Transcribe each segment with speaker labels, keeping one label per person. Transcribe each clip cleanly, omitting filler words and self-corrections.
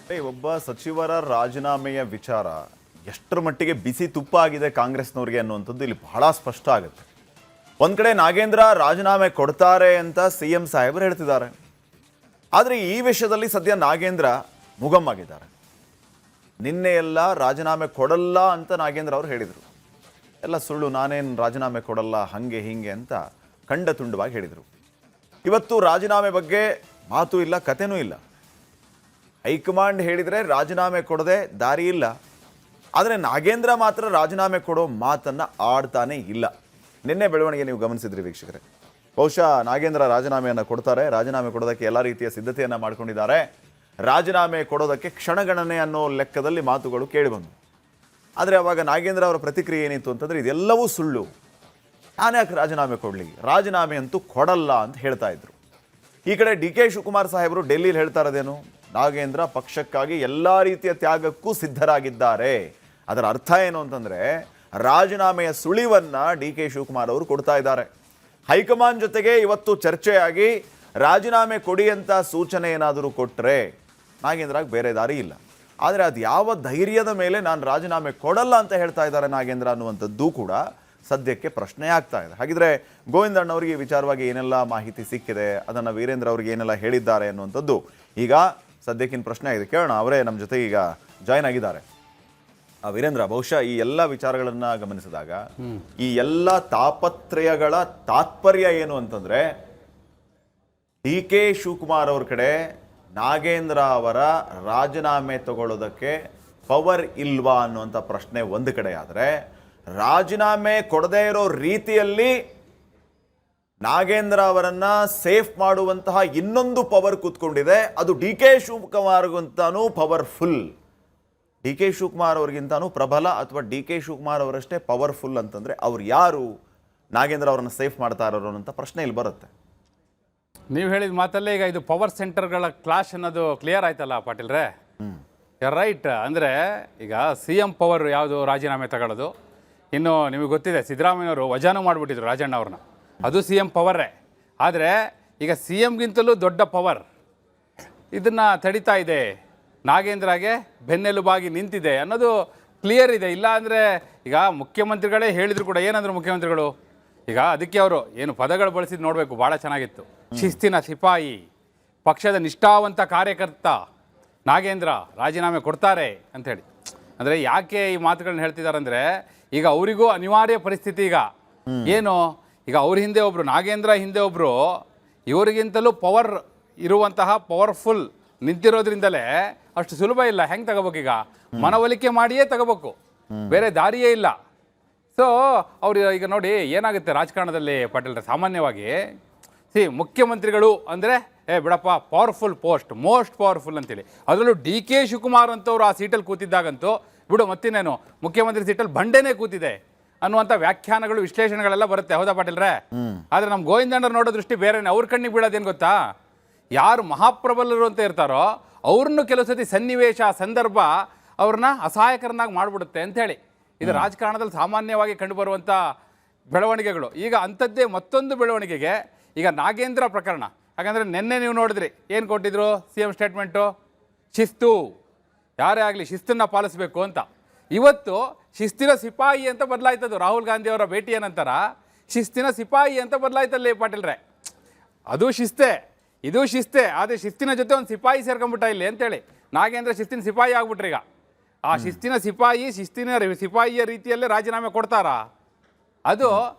Speaker 1: ಒಬ್ಬ ಸಚಿವರ ರಾಜೀನಾಮೆಯ ವಿಚಾರ ಎಷ್ಟರ ಮಟ್ಟಿಗೆ ಬಿಸಿ ತುಪ್ಪ ಆಗಿದೆ ಕಾಂಗ್ರೆಸ್ನವ್ರಿಗೆ ಅನ್ನುವಂಥದ್ದು ಇಲ್ಲಿ ಬಹಳ ಸ್ಪಷ್ಟ ಆಗುತ್ತೆ. ಒಂದ್ ಕಡೆ ನಾಗೇಂದ್ರ ರಾಜೀನಾಮೆ ಕೊಡ್ತಾರೆ ಅಂತ ಸಿಎಂ ಸಾಹೇಬರು ಹೇಳ್ತಿದ್ದಾರೆ. ಆದರೆ ಈ ವಿಷಯದಲ್ಲಿ ಸದ್ಯ ನಾಗೇಂದ್ರ ಮುಗಮ್ಮಾಗಿದ್ದಾರೆ. ನಿನ್ನೆ ಎಲ್ಲ ರಾಜೀನಾಮೆ ಕೊಡಲ್ಲ ಅಂತ ನಾಗೇಂದ್ರ ಅವರು ಹೇಳಿದರು. ಎಲ್ಲ ಸುಳ್ಳು, ನಾನೇನು ರಾಜೀನಾಮೆ ಕೊಡಲ್ಲ ಹಂಗೆ ಹಿಂಗೆ ಅಂತ ಖಂಡ ತುಂಡವಾಗಿ ಹೇಳಿದರು. ಇವತ್ತು ರಾಜೀನಾಮೆ ಬಗ್ಗೆ ಮಾತು ಇಲ್ಲ, ಕತೆನೂ ಇಲ್ಲ. ಹೈಕಮಾಂಡ್ ಹೇಳಿದರೆ ರಾಜೀನಾಮೆ ಕೊಡದೆ ದಾರಿ ಇಲ್ಲ. ಆದರೆ ನಾಗೇಂದ್ರ ಮಾತ್ರ ರಾಜೀನಾಮೆ ಕೊಡೋ ಮಾತನ್ನು ಆಡ್ತಾನೆ ಇಲ್ಲ. ನಿನ್ನೆ ಬೆಳವಣಿಗೆ ನೀವು ಗಮನಿಸಿದ್ರಿ ವೀಕ್ಷಕರೇ. ಬಹುಶಃ ನಾಗೇಂದ್ರ ರಾಜೀನಾಮೆಯನ್ನು ಕೊಡ್ತಾರೆ, ರಾಜೀನಾಮೆ ಕೊಡೋದಕ್ಕೆ ಎಲ್ಲ ರೀತಿಯ ಸಿದ್ಧತೆಯನ್ನು ಮಾಡ್ಕೊಂಡಿದ್ದಾರೆ. ರಾಜೀನಾಮೆ ಕೊಡೋದಕ್ಕೆ ಕ್ಷಣಗಣನೆ ಅನ್ನೋ ಲೆಕ್ಕದಲ್ಲಿ ಮಾತುಗಳು ಕೇಳಿಬಂದು. ಆದರೆ ಅವಾಗ ನಾಗೇಂದ್ರ ಅವರ ಪ್ರತಿಕ್ರಿಯೆ ಏನಿತ್ತು ಅಂತಂದರೆ ಇದೆಲ್ಲವೂ ಸುಳ್ಳು, ನಾನ್ಯಾಕೆ ರಾಜೀನಾಮೆ ಕೊಡಲಿ, ರಾಜೀನಾಮೆ ಅಂತೂ ಕೊಡಲ್ಲ ಅಂತ ಹೇಳ್ತಾ ಇದ್ರು. ಈ ಕಡೆ ಡಿ ಕೆ ಶಿವಕುಮಾರ್ ಸಾಹೇಬರು ಡೆಲ್ಲಿಲಿ ಹೇಳ್ತಾ ಇರೋದೇನು, ನಾಗೇಂದ್ರ ಪಕ್ಷಕ್ಕಾಗಿ ಎಲ್ಲ ರೀತಿಯ ತ್ಯಾಗಕ್ಕೂ ಸಿದ್ಧರಾಗಿದ್ದಾರೆ. ಅದರ ಅರ್ಥ ಏನು ಅಂತಂದರೆ ರಾಜೀನಾಮೆಯ ಸುಳಿವನ್ನು ಡಿ ಕೆ ಶಿವಕುಮಾರ್ ಅವರು ಕೊಡ್ತಾ ಇದ್ದಾರೆ. ಹೈಕಮಾಂಡ್ ಜೊತೆಗೆ ಇವತ್ತು ಚರ್ಚೆಯಾಗಿ ರಾಜೀನಾಮೆ ಕೊಡಿ ಅಂತ ಸೂಚನೆ ಏನಾದರೂ ಕೊಟ್ಟರೆ ನಾಗೇಂದ್ರಾಗ ಬೇರೆ ದಾರಿ ಇಲ್ಲ. ಆದರೆ ಅದು ಯಾವ ಧೈರ್ಯದ ಮೇಲೆ ನಾನು ರಾಜೀನಾಮೆ ಕೊಡಲ್ಲ ಅಂತ ಹೇಳ್ತಾ ಇದ್ದಾರೆ ನಾಗೇಂದ್ರ ಅನ್ನುವಂಥದ್ದು ಕೂಡ ಸದ್ಯಕ್ಕೆ ಪ್ರಶ್ನೆ ಆಗ್ತಾ ಇದೆ. ಹಾಗಿದ್ರೆ ಗೋವಿಂದಣ್ಣವರಿಗೆ ಈ ವಿಚಾರವಾಗಿ ಏನೆಲ್ಲ ಮಾಹಿತಿ ಸಿಕ್ಕಿದೆ, ಅದನ್ನು ವೀರೇಂದ್ರ ಅವರಿಗೆ ಏನೆಲ್ಲ ಹೇಳಿದ್ದಾರೆ ಅನ್ನುವಂಥದ್ದು ಈಗ ಸದ್ಯಕ್ಕಿನ ಪ್ರಶ್ನೆ ಆಗಿದೆ. ಕೇಳೋಣ, ಅವರೇ ನಮ್ಮ ಜೊತೆ ಈಗ ಜಾಯ್ನ್ ಆಗಿದ್ದಾರೆ. ವೀರೇಂದ್ರ, ಬಹುಶಃ ಈ ಎಲ್ಲ ವಿಚಾರಗಳನ್ನು ಗಮನಿಸಿದಾಗ ಈ ಎಲ್ಲ ತಾಪತ್ರಯಗಳ ತಾತ್ಪರ್ಯ ಏನು ಅಂತಂದ್ರೆ ಡಿ ಕೆ ಶಿವಕುಮಾರ್ ಅವ್ರ ಕಡೆ ನಾಗೇಂದ್ರ ಅವರ ರಾಜೀನಾಮೆ ತಗೊಳ್ಳೋದಕ್ಕೆ ಪವರ್ ಇಲ್ವಾ ಅನ್ನುವಂಥ ಪ್ರಶ್ನೆ ಒಂದು ಕಡೆ ಆದರೆ, ರಾಜೀನಾಮೆ ಕೊಡದೇ ಇರೋ ರೀತಿಯಲ್ಲಿ ನಾಗೇಂದ್ರ ಅವರನ್ನ ಸೇಫ್ ಮಾಡುವಂತಹ ಇನ್ನೊಂದು ಪವರ್ ಕೂತ್ಕೊಂಡಿದೆ. ಅದು ಡಿ ಕೆ ಶಿವಕುಮಾರ್ಗಿಂತಾನೂ ಪವರ್ಫುಲ್, ಡಿ ಕೆ ಶಿವಕುಮಾರ್ ಅವ್ರಿಗಿಂತಾನೂ ಪ್ರಬಲ, ಅಥವಾ ಡಿ ಕೆ ಶಿವಕುಮಾರ್ ಅವರಷ್ಟೇ ಪವರ್ಫುಲ್ ಅಂತಂದ್ರೆ ಅವ್ರು ಯಾರು ನಾಗೇಂದ್ರ ಅವರನ್ನು ಸೇಫ್ ಮಾಡ್ತಾ ಇರೋರು ಅಂತ ಪ್ರಶ್ನೆ ಇಲ್ಲಿ ಬರುತ್ತೆ.
Speaker 2: ನೀವು ಹೇಳಿದ ಮಾತಲ್ಲೇ ಈಗ ಇದು ಪವರ್ ಸೆಂಟರ್ಗಳ ಕ್ಲಾಶ್ ಅನ್ನೋದು ಕ್ಲಿಯರ್ ಆಯ್ತಲ್ಲ ಪಾಟೀಲ್ರೆ. ರೈಟ್. ಅಂದರೆ ಈಗ ಸಿ ಎಂ ಪವರ್ ಯಾವುದು, ರಾಜೀನಾಮೆ ತಗೊಳ್ಳೋದು. ಇನ್ನು ನಿಮಗೆ ಗೊತ್ತಿದೆ, ಸಿದ್ದರಾಮಯ್ಯವರು ವಜಾನೂ ಮಾಡಿಬಿಟ್ಟಿದ್ರು ರಾಜಣ್ಣ ಅವ್ರನ್ನ, ಅದು ಸಿ ಎಂ ಪವರೇ. ಆದರೆ ಈಗ ಸಿ ಎಂಗಿಂತಲೂ ದೊಡ್ಡ ಪವರ್ ಇದನ್ನು ತಡಿತಾ ಇದೆ, ನಾಗೇಂದ್ರಗೆ ಬೆನ್ನೆಲುಬಾಗಿ ನಿಂತಿದೆ ಅನ್ನೋದು ಕ್ಲಿಯರ್ ಇದೆ. ಇಲ್ಲ ಅಂದರೆ ಈಗ ಮುಖ್ಯಮಂತ್ರಿಗಳೇ ಹೇಳಿದ್ರು ಕೂಡ, ಏನಂದ್ರು ಮುಖ್ಯಮಂತ್ರಿಗಳು, ಈಗ ಅದಕ್ಕೆ ಅವರು ಏನು ಪದಗಳು ಬಳಸಿದ್ದು ನೋಡಬೇಕು, ಭಾಳ ಚೆನ್ನಾಗಿತ್ತು. ಶಿಸ್ತಿನ ಸಿಪಾಯಿ, ಪಕ್ಷದ ನಿಷ್ಠಾವಂತ ಕಾರ್ಯಕರ್ತ ನಾಗೇಂದ್ರ ರಾಜೀನಾಮೆ ಕೊಡ್ತಾರೆ ಅಂಥೇಳಿ. ಅಂದರೆ ಯಾಕೆ ಈ ಮಾತುಗಳನ್ನ ಹೇಳ್ತಿದ್ದಾರೆ ಅಂದರೆ, ಈಗ ಅವರಿಗೂ ಅನಿವಾರ್ಯ ಪರಿಸ್ಥಿತಿ. ಈಗ ಏನು, ಈಗ ಅವ್ರ ಹಿಂದೆ ಒಬ್ಬರು, ನಾಗೇಂದ್ರ ಹಿಂದೆ ಒಬ್ಬರು, ಇವರಿಗಿಂತಲೂ ಪವರ್ ಇರುವಂತಹ ಪವರ್ಫುಲ್ ನಿಂತಿರೋದ್ರಿಂದಲೇ ಅಷ್ಟು ಸುಲಭ ಇಲ್ಲ. ಹೆಂಗೆ ತಗೋಬೇಕು, ಈಗ ಮನವೊಲಿಕೆ ಮಾಡಿಯೇ ತಗೋಬೇಕು, ಬೇರೆ ದಾರಿಯೇ ಇಲ್ಲ. ಸೊ ಅವ್ರು ಈಗ ನೋಡಿ ಏನಾಗುತ್ತೆ ರಾಜಕಾರಣದಲ್ಲಿ ಪಾಟೀಲ್ರೆ, ಸಾಮಾನ್ಯವಾಗಿ ಮುಖ್ಯಮಂತ್ರಿಗಳು ಅಂದರೆ ಬಿಡಪ್ಪ ಪವರ್ಫುಲ್ ಪೋಸ್ಟ್, ಮೋಸ್ಟ್ ಪವರ್ಫುಲ್ ಅಂತೇಳಿ. ಅದರಲ್ಲೂ ಡಿ ಕೆ ಶಿವಕುಮಾರ್ ಅಂತವ್ರು ಆ ಸೀಟಲ್ಲಿ ಕೂತಿದ್ದಾಗಂತೂ ಬಿಡು, ಮತ್ತಿನ್ನೇನು ಮುಖ್ಯಮಂತ್ರಿ ಸೀಟಲ್ಲಿ ಬಂಡೆನೇ ಕೂತಿದೆ ಅನ್ನುವಂಥ ವ್ಯಾಖ್ಯಾನಗಳು, ವಿಶ್ಲೇಷಣೆಗಳೆಲ್ಲ ಬರುತ್ತೆ. ಹೌದಾ ಪಾಟೀಲ್ರೆ? ಆದರೆ ನಮ್ಮ ಗೋವಿಂದಣ್ಣರು ನೋಡೋ ದೃಷ್ಟಿ ಬೇರೆನೇ. ಅವ್ರ ಕಣ್ಣಿಗೆ ಬೀಳೋದೇನು ಗೊತ್ತಾ, ಯಾರು ಮಹಾಪ್ರಬಲರು ಅಂತ ಇರ್ತಾರೋ ಅವ್ರನ್ನು ಕೆಲವು ಸತಿ ಸನ್ನಿವೇಶ, ಸಂದರ್ಭ ಅವ್ರನ್ನ ಅಸಹಾಯಕರನ್ನಾಗಿ ಮಾಡಿಬಿಡುತ್ತೆ ಅಂಥೇಳಿ. ಇದು ರಾಜಕಾರಣದಲ್ಲಿ ಸಾಮಾನ್ಯವಾಗಿ ಕಂಡುಬರುವಂಥ ಬೆಳವಣಿಗೆಗಳು. ಈಗ ಅಂಥದ್ದೇ ಮತ್ತೊಂದು ಬೆಳವಣಿಗೆಗೆ ಈಗ ನಾಗೇಂದ್ರ ಪ್ರಕರಣ. ಯಾಕಂದರೆ ನಿನ್ನೆ ನೀವು ನೋಡಿದ್ರಿ ಏನು ಕೊಟ್ಟಿದ್ರು ಸಿ ಎಂ ಸ್ಟೇಟ್ಮೆಂಟು, ಶಿಸ್ತು, ಯಾರೇ ಆಗಲಿ ಶಿಸ್ತನ್ನು ಪಾಲಿಸಬೇಕು ಅಂತ. ಇವತ್ತು ಶಿಸ್ತಿನ ಸಿಪಾಯಿ ಅಂತ ಬದಲಾಯ್ತದು. ರಾಹುಲ್ ಗಾಂಧಿ ಅವರ ಭೇಟಿಯ ನಂತರ ಶಿಸ್ತಿನ ಸಿಪಾಯಿ ಅಂತ ಬದಲಾಯ್ತಲ್ಲಿ ಪಾಟೀಲ್ರೆ. ಅದು ಶಿಸ್ತೆ, ಇದು ಶಿಸ್ತೆ, ಆದರೆ ಶಿಸ್ತಿನ ಜೊತೆ ಒಂದು ಸಿಪಾಯಿ ಸೇರ್ಕೊಂಡ್ಬಿಟ್ಟ ಇಲ್ಲಿ ಅಂತೇಳಿ ನಾಗೇಂದ್ರ ಶಿಸ್ತಿನ ಸಿಪಾಯಿ ಆಗ್ಬಿಟ್ರಿ. ಈಗ ಆ ಶಿಸ್ತಿನ ಸಿಪಾಯಿಯ ರೀತಿಯಲ್ಲೇ ರಾಜೀನಾಮೆ ಕೊಡ್ತಾರಾ? ಅದು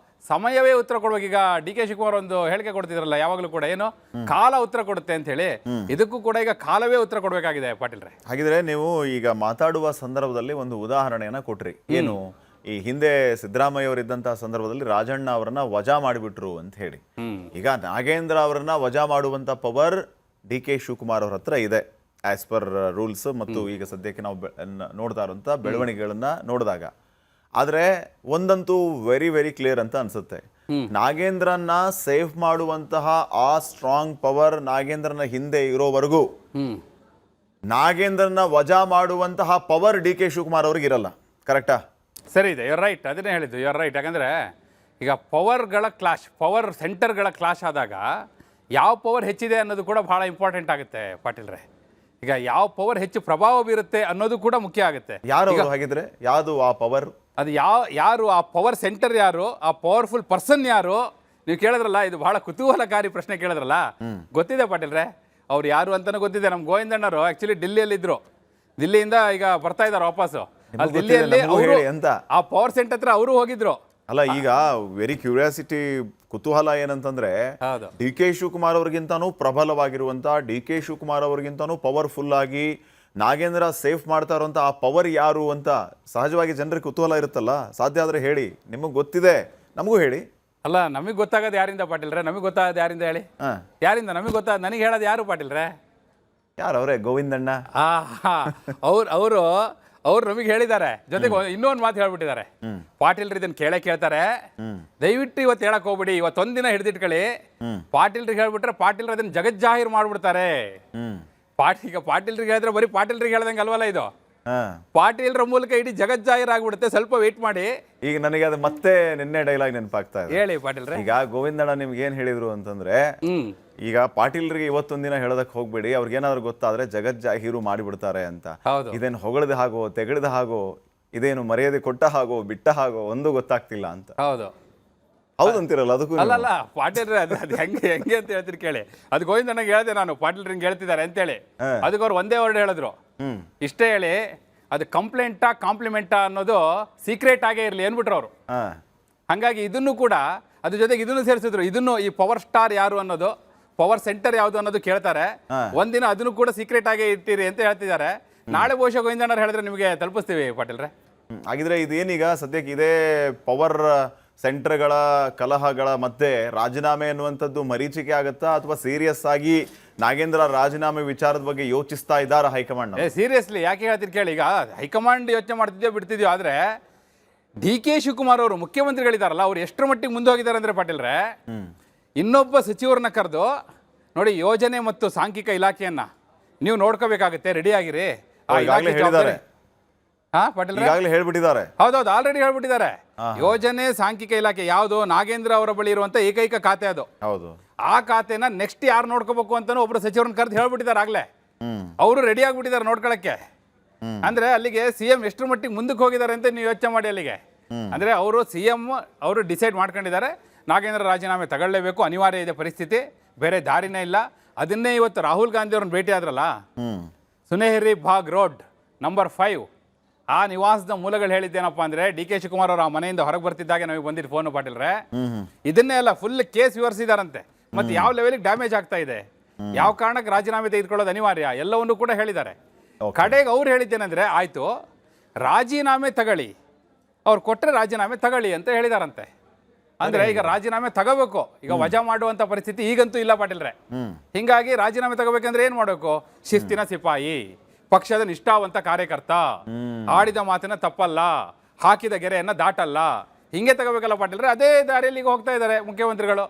Speaker 2: ಸಮಯವೇ ಉತ್ತರ ಕೊಡ್ಬೇಕು. ಈಗ ಡಿ ಕೆ ಶಿವಕುಮಾರ್ ಒಂದು ಹೇಳಿಕೆ ಕೊಡ್ತಿದ್ರಲ್ಲ ಯಾವಾಗಲೂ ಕೂಡ, ಏನು ಕಾಲ ಉತ್ತರ ಕೊಡುತ್ತೆ ಅಂತ ಹೇಳಿ, ಇದಕ್ಕೂ ಕೂಡ ಈಗ ಕಾಲವೇ ಉತ್ತರ ಕೊಡಬೇಕಾಗಿದೆ ಪಾಟೀಲ್ರೆ.
Speaker 1: ಹಾಗಿದ್ರೆ ನೀವು ಈಗ ಮಾತಾಡುವ ಸಂದರ್ಭದಲ್ಲಿ ಒಂದು ಉದಾಹರಣೆಯನ್ನ ಕೊಟ್ರಿ. ಏನು, ಈ ಹಿಂದೆ ಸಿದ್ದರಾಮಯ್ಯ ಅವರಿದ್ದಂತಹ ಸಂದರ್ಭದಲ್ಲಿ ರಾಜಣ್ಣ ಅವರನ್ನ ವಜಾ ಮಾಡಿಬಿಟ್ರು ಅಂತ ಹೇಳಿ. ಈಗ ನಾಗೇಂದ್ರ ಅವರನ್ನ ವಜಾ ಮಾಡುವಂತ ಪವರ್ ಡಿ ಕೆ ಶಿವಕುಮಾರ್ ಅವ್ರ ಹತ್ರ ಇದೆ ಆಸ್ ಪರ್ ರೂಲ್ಸ್. ಮತ್ತು ಈಗ ಸದ್ಯಕ್ಕೆ ನಾವು ನೋಡ್ತಾ ಇರುವಂತ ಬೆಳವಣಿಗೆಗಳನ್ನ ನೋಡಿದಾಗ, ಆದರೆ ಒಂದಂತೂ ವೆರಿ ವೆರಿ ಕ್ಲಿಯರ್ ಅಂತ ಅನ್ಸುತ್ತೆ, ನಾಗೇಂದ್ರನ್ನ ಸೇಫ್ ಮಾಡುವಂತಹ ಆ ಸ್ಟ್ರಾಂಗ್ ಪವರ್ ನಾಗೇಂದ್ರನ ಹಿಂದೆ ಇರೋವರೆಗೂ ನಾಗೇಂದ್ರನ ವಜಾ ಮಾಡುವಂತಹ ಪವರ್ ಡಿ ಕೆ ಶಿವಕುಮಾರ್ ಅವ್ರಿಗೆ ಇರಲ್ಲ. ಕರೆಕ್ಟಾ?
Speaker 2: ಸರಿ ಇದೆ, ಯುವರ್ ರೈಟ್. ಅದನ್ನೇ ಹೇಳಿದ್ದು, ಯುವರ್ ರೈಟ್. ಯಾಕಂದರೆ ಈಗ ಪವರ್ಗಳ ಕ್ಲಾಶ್, ಪವರ್ ಸೆಂಟರ್ಗಳ ಕ್ಲಾಶ್ ಆದಾಗ ಯಾವ ಪವರ್ ಹೆಚ್ಚಿದೆ ಅನ್ನೋದು ಕೂಡ ಭಾಳ ಇಂಪಾರ್ಟೆಂಟ್ ಆಗುತ್ತೆ ಪಾಟೀಲ್ರೆ. ಈಗ ಯಾವ ಪವರ್ ಹೆಚ್ಚು ಪ್ರಭಾವ ಬೀರುತ್ತೆ ಅನ್ನೋದು ಕೂಡ ಮುಖ್ಯ ಆಗುತ್ತೆ.
Speaker 1: ಯಾರು ಅವ್ರು ಹಾಗಿದ್ರೆ ಯಾವುದು ಆ ಪವರ್?
Speaker 2: ಅದು ಯಾರು ಆ ಪವರ್ ಸೆಂಟರ್ ಯಾರು, ಆ ಪವರ್ಫುಲ್ ಪರ್ಸನ್ ಯಾರು, ನೀವು ಕೇಳಿದ್ರಲ್ಲ, ಇದು ಬಹಳ ಕುತೂಹಲಕಾರಿ ಪ್ರಶ್ನೆ ಕೇಳಿದ್ರಲ್ಲ. ಗೊತ್ತಿದೆ ಪಾಟೀಲ್ರೆ, ಅವ್ರು ಯಾರು ಅಂತಾನು ಗೊತ್ತಿದೆ. ನಮ್ಮ ಗೋವಿಂದಣ್ಣರು ಆಕ್ಚುಲಿ ಡಿಲ್ಲಿಯಲ್ಲಿದ್ರು, ದಿಲ್ಲಿಯಿಂದ ಈಗ ಬರ್ತಾ ಇದ್ದಾರೆ ವಾಪಸ್ಸು. ಅಲ್ಲಿ ದಿಲ್ಲಿಯಲ್ಲಿ ಅವರು ಆ ಪವರ್ ಸೆಂಟರ್ ಹತ್ರ ಅವರು ಹೋಗಿದ್ರು.
Speaker 1: ಅಲ್ಲ, ಈಗ ವೆರಿ ಕ್ಯೂರಿಯಾಸಿಟಿ, ಕುತೂಹಲ ಏನಂತಂದ್ರೆ, ಡಿ ಕೆ ಶಿವಕುಮಾರ್ ಅವ್ರಿಗಿಂತಾನು ಪ್ರಬಲವಾಗಿರುವಂತ, ಡಿ ಕೆ ಶಿವಕುಮಾರ್ ಅವ್ರಿಗಿಂತಾನು ಪವರ್ಫುಲ್ ಆಗಿ ನಾಗೇಂದ್ರ ಸೇಫ್ ಮಾಡ್ತಾ ಇರುವಂತ ಆ ಪವರ್ ಯಾರು ಅಂತ ಸಹಜವಾಗಿ ಜನರಿಗೆ ಕುತೂಹಲ ಇರುತ್ತಲ್ಲ. ಸಾಧ್ಯ ಆದ್ರೆ ಹೇಳಿ, ನಿಮಗೆ ಗೊತ್ತಿದೆ ನಮಗೂ ಹೇಳಿ.
Speaker 2: ಅಲ್ಲ, ನಮಗೆ ಗೊತ್ತಾಗೋದು ಯಾರಿಂದ ಪಾಟೀಲ್ರೆ? ನಮಗೆ ಗೊತ್ತಾಗೋದು ಯಾರಿಂದ ಹೇಳಿ? ಯಾರಿಂದ ನಮಗೆ ಗೊತ್ತಾಗ? ನನಗೆ ಹೇಳೋದು ಯಾರು ಪಾಟೀಲ್ರೆ?
Speaker 1: ಯಾರು ಅವರೇ? ಗೋವಿಂದಣ್ಣ.
Speaker 2: ಅವ್ರು ನಮಗೆ ಹೇಳಿದ್ದಾರೆ. ಜೊತೆಗೆ ಇನ್ನೊಂದು ಮಾತು ಹೇಳ್ಬಿಟ್ಟಿದ್ದಾರೆ, ಪಾಟೀಲ್ರು ಇದನ್ನ ಕೇಳ್ತಾರೆ, ದಯವಿಟ್ಟು ಇವತ್ತು ಹೇಳಕ್ ಹೋಗ್ಬಿಡಿ, ಇವತ್ತೊಂದಿನ ಹಿಡಿದಿಟ್ಕೊಳ್ಳಿ. ಪಾಟೀಲ್ರಿಗೆ ಹೇಳ್ಬಿಟ್ರೆ ಪಾಟೀಲ್ರು ಅದನ್ನ ಜಗಜ್ಜಾಹೀರ್ ಮಾಡ್ಬಿಡ್ತಾರೆ. ಈಗ ಪಾಟೀಲ್ರಿಗೆ ಹೇಳಿದ್ರೆ ಬರೀ ಪಾಟೀಲ್ರಿಗೆ ಹೇಳ್ದಂಗೆ ಅಲ್ವಲ್ಲ ಇದು, ಪಾಟೀಲ್ರ ಮೂಲಕ ಇಡೀ ಜಗಜ್ಜಾಹೀರ್ ಆಗ್ಬಿಡುತ್ತೆ. ಸ್ವಲ್ಪ ವೇಟ್ ಮಾಡಿ.
Speaker 1: ಈಗ ನನಗೆ ಅದು ಮತ್ತೆ ನಿನ್ನೆ ಡೈಲಾಗ್ ನೆನಪಾಗ್ತಾ ಇದೆ.
Speaker 2: ಹೇಳಿ ಪಾಟೀಲ್ರೆ.
Speaker 1: ಈಗ ಗೋವಿಂದಣ್ಣ ನಿಮ್ಗೆ ಏನ್ ಹೇಳಿದ್ರು ಅಂತಂದ್ರೆ, ಈಗ ಪಾಟೀಲ್ರಿಗೆ ಇವತ್ತೊಂದಿನ ಹೇಳೋದಕ್ಕೆ ಹೋಗ್ಬೇಡಿ, ಅವ್ರಿಗೇನಾದ್ರು ಗೊತ್ತಾದ್ರೆ ಜಗಜ್ಜಾಹೀರು ಮಾಡಿಬಿಡ್ತಾರೆ ಅಂತ. ಇದೇನು ಹೊಗಳದ ಹಾಗೋ ತೆಗಳ್ದ ಹಾಗೋ, ಇದೇನು ಮರ್ಯಾದೆ ಕೊಟ್ಟ ಹಾಗೋ ಬಿಟ್ಟ ಹಾಗೋ ಒಂದು ಗೊತ್ತಾಗ್ತಿಲ್ಲ ಅಂತ. ಹೌದಂತೀರಲ್ಲ? ಅದಕ್ಕೂ
Speaker 2: ಅಲ್ಲ ಪಾಟೀಲ್ರೆ, ಅದು ಹೆಂಗೆ ಅಂತ ಹೇಳ್ತೀರಿ ಕೇಳಿ. ಅದು ಗೋವಿಂದಣ್ಣಗೆ ಹೇಳಿದೆ ನಾನು, ಪಾಟೀಲ್ರು ಹಿಂಗೆ ಹೇಳ್ತಿದ್ದಾರೆ ಅಂತೇಳಿ. ಅದಕ್ಕೆ ಅವ್ರು ಒಂದೇ ವರ್ಡ್ ಹೇಳಿದ್ರು, ಇಷ್ಟೇ ಹೇಳಿ, ಅದು ಕಂಪ್ಲೇಂಟಾ ಕಾಂಪ್ಲಿಮೆಂಟಾ ಅನ್ನೋದು ಸೀಕ್ರೆಟ್ ಆಗೇ ಇರಲಿ ಅಂದ್ಬಿಟ್ರು ಅವರು. ಹಾಗಾಗಿ ಇದನ್ನು ಕೂಡ ಅದ್ರ ಜೊತೆಗೆ ಇದನ್ನು ಸೇರಿಸಿದ್ರು. ಇದನ್ನು ಈ ಪವರ್ ಸ್ಟಾರ್ ಯಾರು ಅನ್ನೋದು, ಪವರ್ ಸೆಂಟರ್ ಯಾವುದು ಅನ್ನೋದು ಕೇಳ್ತಾರೆ. ಒಂದಿನ ಅದನ್ನು ಕೂಡ ಸೀಕ್ರೆಟ್ ಆಗೇ ಇರ್ತೀರಿ ಅಂತ ಹೇಳ್ತಿದ್ದಾರೆ. ನಾಳೆ ಬಹುಶಃ ಗೋವಿಂದಣ್ಣರು ಹೇಳಿದ್ರೆ ನಿಮಗೆ ತಲುಪಿಸ್ತೀವಿ ಪಾಟೀಲ್ರೆ.
Speaker 1: ಹಾಗಿದ್ರೆ ಇದೇನೀಗ ಸದ್ಯಕ್ಕೆ ಇದೇ ಪವರ್ ಸೆಂಟರ್ಗಳ ಕಲಹಗಳ ಮಧ್ಯೆ ರಾಜೀನಾಮೆ ಅನ್ನುವಂಥದ್ದು ಮರೀಚಿಕೆ ಆಗುತ್ತಾ, ಅಥವಾ ಸೀರಿಯಸ್ ಆಗಿ ನಾಗೇಂದ್ರ ರಾಜೀನಾಮೆ ವಿಚಾರದ ಬಗ್ಗೆ ಯೋಚಿಸ್ತಾ ಇದ್ದಾರ ಹೈಕಮಾಂಡ್?
Speaker 2: ಸೀರಿಯಸ್ಲಿ ಯಾಕೆ ಹೇಳ್ತೀರಿ ಕೇಳಿ. ಈಗ ಹೈಕಮಾಂಡ್ ಯೋಚನೆ ಮಾಡ್ತಿದ್ಯೋ ಬಿಡ್ತಿದ್ಯೋ, ಆದ್ರೆ ಡಿ ಕೆ ಶಿವಕುಮಾರ್ ಅವರು ಮುಖ್ಯಮಂತ್ರಿಗಳಿದಾರಲ್ಲ, ಅವ್ರು ಎಷ್ಟರ ಮಟ್ಟಿಗೆ ಮುಂದೆ ಹೋಗಿದ್ದಾರೆ ಅಂದ್ರೆ ಪಾಟೀಲ್ರೆ, ಇನ್ನೊಬ್ಬ ಸಚಿವರನ್ನ ಕರೆದು ನೋಡಿ, ಯೋಜನೆ ಮತ್ತು ಸಾಂಖ್ಯಿಕ ಇಲಾಖೆಯನ್ನ ನೀವು ನೋಡ್ಕೋಬೇಕಾಗುತ್ತೆ, ರೆಡಿ ಆಗಿರಿ.
Speaker 1: ಹೇಳ್ಬಿಟ್ಟಿದ್ದಾರೆ.
Speaker 2: ಹೌದೌದು, ಆಲ್ರೆಡಿ ಹೇಳ್ಬಿಟ್ಟಿದ್ದಾರೆ. ಯೋಜನೆ ಸಾಂಖ್ಯಿಕ ಇಲಾಖೆ ಯಾವುದು, ನಾಗೇಂದ್ರ ಅವರ ಬಳಿ ಇರುವಂತ ಏಕೈಕ ಖಾತೆ ಅದು.
Speaker 1: ಹೌದು,
Speaker 2: ಆ ಖಾತೆನ ನೆಕ್ಸ್ಟ್ ಯಾರು ನೋಡ್ಕೋಬೇಕು ಅಂತಾನು ಒಬ್ರು ಸಚಿವರನ್ನ ಕರೆದು ಹೇಳ್ಬಿಟ್ಟಿದ್ದಾರೆ ಆಗ್ಲೇ. ಅವರು ರೆಡಿ ಆಗ್ಬಿಟ್ಟಿದ್ದಾರೆ ನೋಡ್ಕೊಳಕ್ಕೆ. ಅಂದ್ರೆ ಅಲ್ಲಿಗೆ ಸಿಎಂ ಎಷ್ಟರ ಮಟ್ಟಿಗೆ ಮುಂದಕ್ಕೆ ಹೋಗಿದ್ದಾರೆ ಅಂತ ನೀವು ಯೋಚನೆ ಮಾಡಿ. ಅಲ್ಲಿಗೆ ಅಂದ್ರೆ ಅವರು ಸಿಎಂ ಅವರು ಡಿಸೈಡ್ ಮಾಡ್ಕೊಂಡಿದ್ದಾರೆ, ನಾಗೇಂದ್ರ ರಾಜೀನಾಮೆ ತಗೊಳ್ಳೇಬೇಕು, ಅನಿವಾರ್ಯ ಇದೆ ಪರಿಸ್ಥಿತಿ, ಬೇರೆ ದಾರಿನೇ ಇಲ್ಲ. ಅದನ್ನೇ ಇವತ್ತು ರಾಹುಲ್ ಗಾಂಧಿ ಅವ್ರನ್ನ ಭೇಟಿ ಆದ್ರಲ್ಲ, ಸುನೇಹರಿ ಬಾಗ್ ರೋಡ್ ನಂಬರ್ 5, ಆ ನಿವಾಸದ ಮೂಲಗಳು ಹೇಳಿದ್ದೇನಪ್ಪ ಅಂದ್ರೆ, ಡಿ ಕೆ ಶಿವಕುಮಾರ್ ಅವರು ಆ ಮನೆಯಿಂದ ಹೊರಗೆ ಬರ್ತಿದ್ದಾಗ ನಮಗೆ ಬಂದಿದ್ದು ಫೋನ್ ಪಾಟೀಲ್ರೆ, ಇದನ್ನೇ ಎಲ್ಲ ಫುಲ್ ಕೇಸ್ ವಿವರಿಸಿದಾರಂತೆ. ಮತ್ತೆ ಯಾವ ಲೆವೆಲ್ಗೆ ಡ್ಯಾಮೇಜ್ ಆಗ್ತಾ ಇದೆ, ಯಾವ ಕಾರಣಕ್ಕೆ ರಾಜೀನಾಮೆ ತೆಗೆದುಕೊಳ್ಳೋದು ಅನಿವಾರ್ಯ, ಎಲ್ಲವನ್ನೂ ಕೂಡ ಹೇಳಿದ್ದಾರೆ. ಕಡೆಗೆ ಅವ್ರು ಹೇಳಿದ್ದೇನೆಂದ್ರೆ, ಆಯ್ತು ರಾಜೀನಾಮೆ ತಗೊಳ್ಳಿ, ಅವ್ರು ಕೊಟ್ಟರೆ ರಾಜೀನಾಮೆ ತಗೊಳ್ಳಿ ಅಂತ ಹೇಳಿದಾರಂತೆ. ಅಂದ್ರೆ ಈಗ ರಾಜೀನಾಮೆ ತಗೋಬೇಕು, ಈಗ ವಜಾ ಮಾಡುವಂತ ಪರಿಸ್ಥಿತಿ ಈಗಂತೂ ಇಲ್ಲ ಪಾಟೀಲ್ರೆ. ಹಿಂಗಾಗಿ ರಾಜೀನಾಮೆ ತಗೋಬೇಕಂದ್ರೆ ಏನ್ ಮಾಡಬೇಕು? ಶಿಸ್ತಿನ ಸಿಪಾಯಿ, ಪಕ್ಷದ ನಿಷ್ಠಾವಂತ ಕಾರ್ಯಕರ್ತ, ಆಡಿದ ಮಾತಿನ ತಪ್ಪಲ್ಲ, ಹಾಕಿದ ಗೆರೆಯನ್ನ ದಾಟಲ್ಲ, ಹಿಂಗೆ ತಗೋಬೇಕಲ್ಲ ಪಾಟೀಲ್ರೆ. ಅದೇ ದಾರಿಯಲ್ಲಿ ಈಗ ಹೋಗ್ತಾ ಇದ್ದಾರೆ ಮುಖ್ಯಮಂತ್ರಿಗಳು.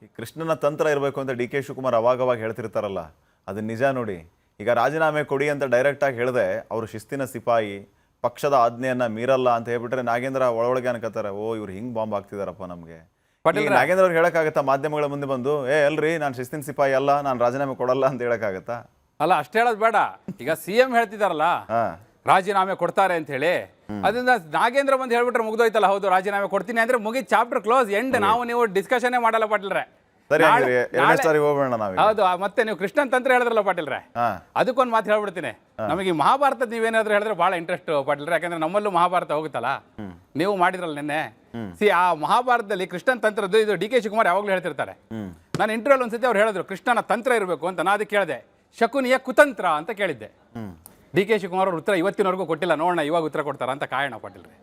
Speaker 1: ಈ ಕೃಷ್ಣನ ತಂತ್ರ ಇರಬೇಕು ಅಂತ ಡಿ ಕೆ ಶಿವಕುಮಾರ್ ಅವಾಗವಾಗ ಹೇಳ್ತಿರ್ತಾರಲ್ಲ, ಅದು ನಿಜ ನೋಡಿ. ಈಗ ರಾಜೀನಾಮೆ ಕೊಡಿ ಅಂತ ಡೈರೆಕ್ಟ್ ಆಗಿ ಹೇಳಿದೆ, ಅವರು ಶಿಸ್ತಿನ ಸಿಪಾಯಿ, ಪಕ್ಷದ ಆಜ್ಞೆಯನ್ನ ಮೀರಲ್ಲ ಅಂತ ಹೇಳ್ಬಿಟ್ರೆ ನಾಗೇಂದ್ರ ಒಳಗೆ ಅನ್ಕೋತಾರೆ, ಓ ಇವ್ರು ಹಿಂಗ್ ಬಾಂಬ್ ಹಾಕ್ತಿದಾರಪ್ಪ ನಮ್ಗೆ. ನಾಗೇಂದ್ರ ಅವ್ರು ಹೇಳಕ್ಕಾಗತ್ತಾ ಮಾಧ್ಯಮಗಳ ಮುಂದೆ ಬಂದು, ಅಲ್ರಿ ನಾನು ಶಿಸ್ತಿನ ಸಿಪಾಯಿ ಅಲ್ಲ, ನಾನು ರಾಜೀನಾಮೆ ಕೊಡಲ್ಲ ಅಂತ ಹೇಳಕ್ಕಾಗತ್ತಾ?
Speaker 2: ಅಲ್ಲ, ಅಷ್ಟು ಹೇಳೋದು ಬೇಡ. ಈಗ ಸಿಎಂ ಹೇಳ್ತಿದಾರಲ್ಲ ರಾಜೀನಾಮೆ ಕೊಡ್ತಾರೆ ಅಂತ ಹೇಳಿ, ಅದರಿಂದ ನಾಗೇಂದ್ರ ಬಂದು ಹೇಳ್ಬಿಟ್ರೆ ಮುಗ್ದೋಯ್ತಲ್ಲ. ಹೌದು ರಾಜೀನಾಮೆ ಕೊಡ್ತೀನಿ ಅಂದ್ರೆ ಮುಗಿ, ಚಾಪ್ಟರ್ ಕ್ಲೋಸ್, ಎಂಡ್. ನಾವು ನೀವು ಡಿಸ್ಕಷನ್ ಮಾಡಲ್ಲ ಪಾಟೀಲ್ರೆ. ಹೌದು, ಮತ್ತೆ ನೀವು ಕೃಷ್ಣನ್ ತಂತ್ರ ಹೇಳಿದ್ರಲ್ಲ ಪಾಟೀಲ್ರೆ, ಅದಕ್ಕೊಂದು ಮಾತು ಹೇಳ್ಬಿಡ್ತೀನಿ. ನಮಗೆ ಮಹಾಭಾರತದ ನೀವೇನಾದ್ರೂ ಹೇಳಿದ್ರೆ ಬಹಳ ಇಂಟ್ರೆಸ್ಟ್ ಪಾಟೀಲ್ರೆ, ಯಾಕಂದ್ರೆ ನಮ್ಮಲ್ಲೂ ಮಹಾಭಾರತ ಹೋಗುತ್ತಲ್ಲ, ನೀವು ಮಾಡಿದ್ರಲ್ಲ ನಿನ್ನೆ. ಆ ಮಹಾಭಾರತದಲ್ಲಿ ಕೃಷ್ಣನ್ ತಂತ್ರದ್ದು ಇದು ಡಿ ಕೆ ಶಿವಕುಮಾರ್ ಯಾವಾಗ್ಲೂ ಹೇಳ್ತಿರ್ತಾರೆ. ನಾನು ಇಂಟರ್ವ್ಯೂಲ್ ಒಂದ್ಸತಿ ಅವ್ರು ಹೇಳಿದ್ರು ಕೃಷ್ಣನ ತಂತ್ರ ಇರಬೇಕು ಅಂತ. ನಾನು ಅದಕ್ಕೆ ಕೇಳಿದೆ, ಶಕುನಿಯ ಕುತಂತ್ರ ಅಂತ ಕೇಳಿದ್ದೆ. ಡಿ ಕೆ ಶಿವಕುಮಾರ್ ಅವ್ರ ಉತ್ತರ ಇವತ್ತಿನವರೆಗೂ ಕೊಟ್ಟಿಲ್ಲ. ನೋಡೋಣ ಇವಾಗ ಉತ್ತರ ಕೊಡ್ತಾರ ಅಂತ ಕಾಯೋಣ ಪಾಟೀಲ್ರೆ.